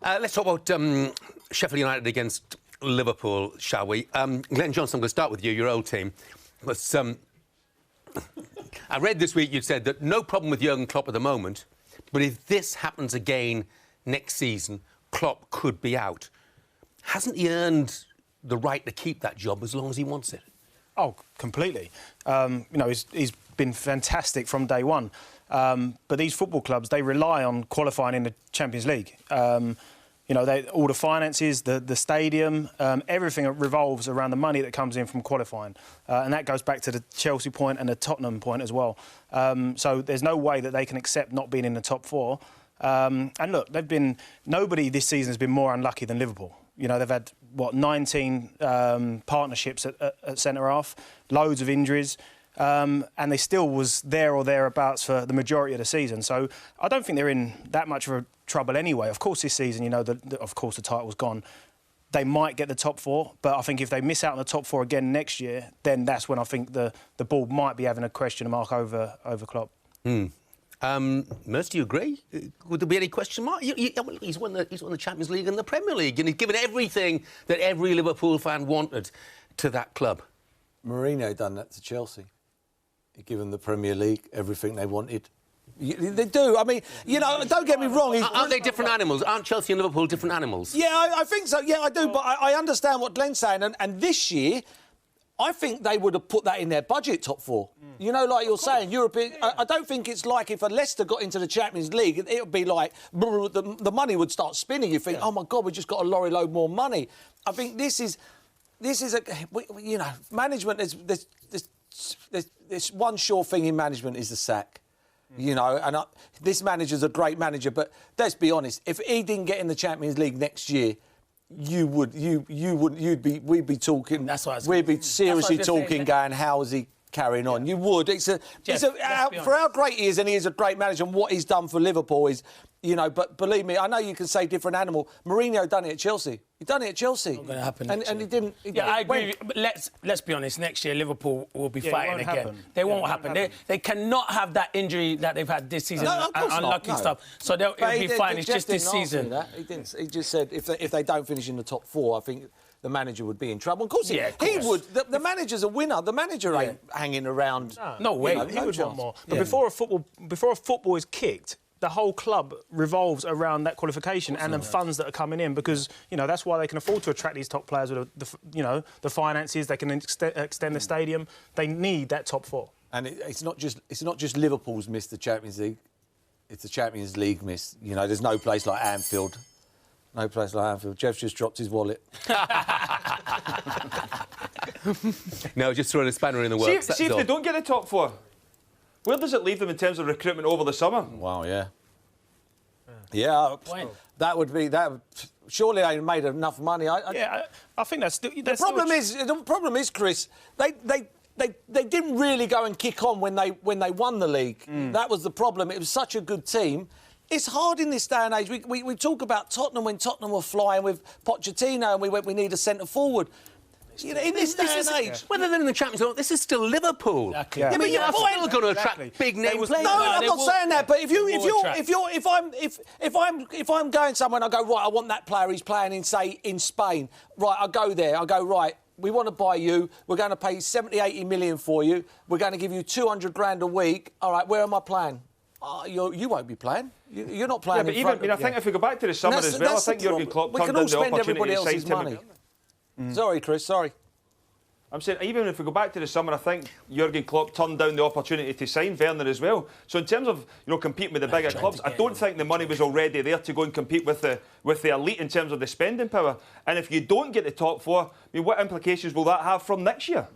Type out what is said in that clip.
Let's talk about Sheffield United against Liverpool, shall we? Glenn Johnson, I'm going to start with you, your old team. But, I read this week you said that no problem with Jurgen Klopp at the moment, but if this happens again next season, Klopp could be out. Hasn't he earned the right to keep that job as long as he wants it? Oh, completely. He's been fantastic from day one. But these football clubs, they rely on qualifying in the Champions League. All the finances, the stadium, everything revolves around the money that comes in from qualifying. And that goes back to the Chelsea point and the Tottenham point as well. So there's no way that they can accept not being in the top four. And look, nobody this season has been more unlucky than Liverpool. You know, they've had, 19 partnerships at centre-half, loads of injuries, and they still was there or thereabouts for the majority of the season. So I don't think they're in that much of a trouble anyway. Of course, this season, of course the title's gone. They might get the top four, but I think if they miss out on the top four again next year, then that's when I think the board might be having a question mark over Klopp. Merce, do you agree? Would there be any question mark? He's won the Champions League and the Premier League, and he's given everything that every Liverpool fan wanted to that club. Mourinho done that to Chelsea. He given the Premier League everything they wanted. They do. I mean, don't get me wrong. Aren't they different animals? Aren't Chelsea and Liverpool different animals? Yeah, I think so. Yeah, I do. But I understand what Glenn's saying. And this year, I think they would have put that in their budget, top four. Like you're saying, European. I don't think it's like if a Leicester got into the Champions League, it would be like the money would start spinning. You think, oh my God, we just got a lorry load more money. I think this is management. There's one sure thing in management is the sack. This manager's a great manager, but let's be honest. If he didn't get in the Champions League next year, we'd be talking. We'd be seriously talking, going, how is he carrying on? You would. For how great he is, and he is a great manager, and what he's done for Liverpool is, But believe me, I know you can say different animal. Mourinho done it at Chelsea. He done it at Chelsea. Not going to happen. And he didn't. I agree. But let's be honest. Next year, Liverpool will be fighting again. They won't happen. They cannot have that injury that they've had this season. No, of course unlucky not, stuff. So they'll be fine. It's just this season. He didn't. He just said if they don't finish in the top four, I think the manager would be in trouble. Of course, he would. The manager's a winner. The manager ain't hanging around. No way. He would want more. But before a football is kicked, the whole club revolves around that qualification and the funds that are coming in, because that's why they can afford to attract these top players with the finances. They can extend the stadium. They need that top four. And it's not just Liverpool's missed the Champions League. It's the Champions League miss. There's no place like Anfield. No place like Anfield. Jeff's just dropped his wallet. No, just throwing a spanner in the works. See if they don't get the top four. Where does it leave them in terms of recruitment over the summer? Wow, yeah. Yeah, that would be that. Surely they made enough money. I think that's still. The problem is, Chris. They didn't really go and kick on when they won the league. That was the problem. It was such a good team. It's hard in this day and age. We talk about Tottenham when Tottenham were flying with Pochettino, and we need a centre forward. In this day and age, whether they're in the Champions League, this is still Liverpool. Exactly. Yeah, but you're still going to attract big name players. No, I'm not saying that. But if I'm going somewhere and I go, right, I want that player. He's playing in Spain. Right, I go there. I go, right, we want to buy you. We're going to pay 70, 80 million for you. We're going to give you 200 grand a week. All right, where am I playing? You won't be playing. You're not playing. Yeah, but I think if we go back to the summer as well, I think Jurgen Klopp turned down the opportunity to sign Tim. Sorry, Chris, sorry. I'm saying, even if we go back to the summer, I think Jurgen Klopp turned down the opportunity to sign Werner as well. So in terms of competing with the bigger clubs, I don't think the money was already there to go and compete with the elite in terms of the spending power. And if you don't get the top four, what implications will that have from next year?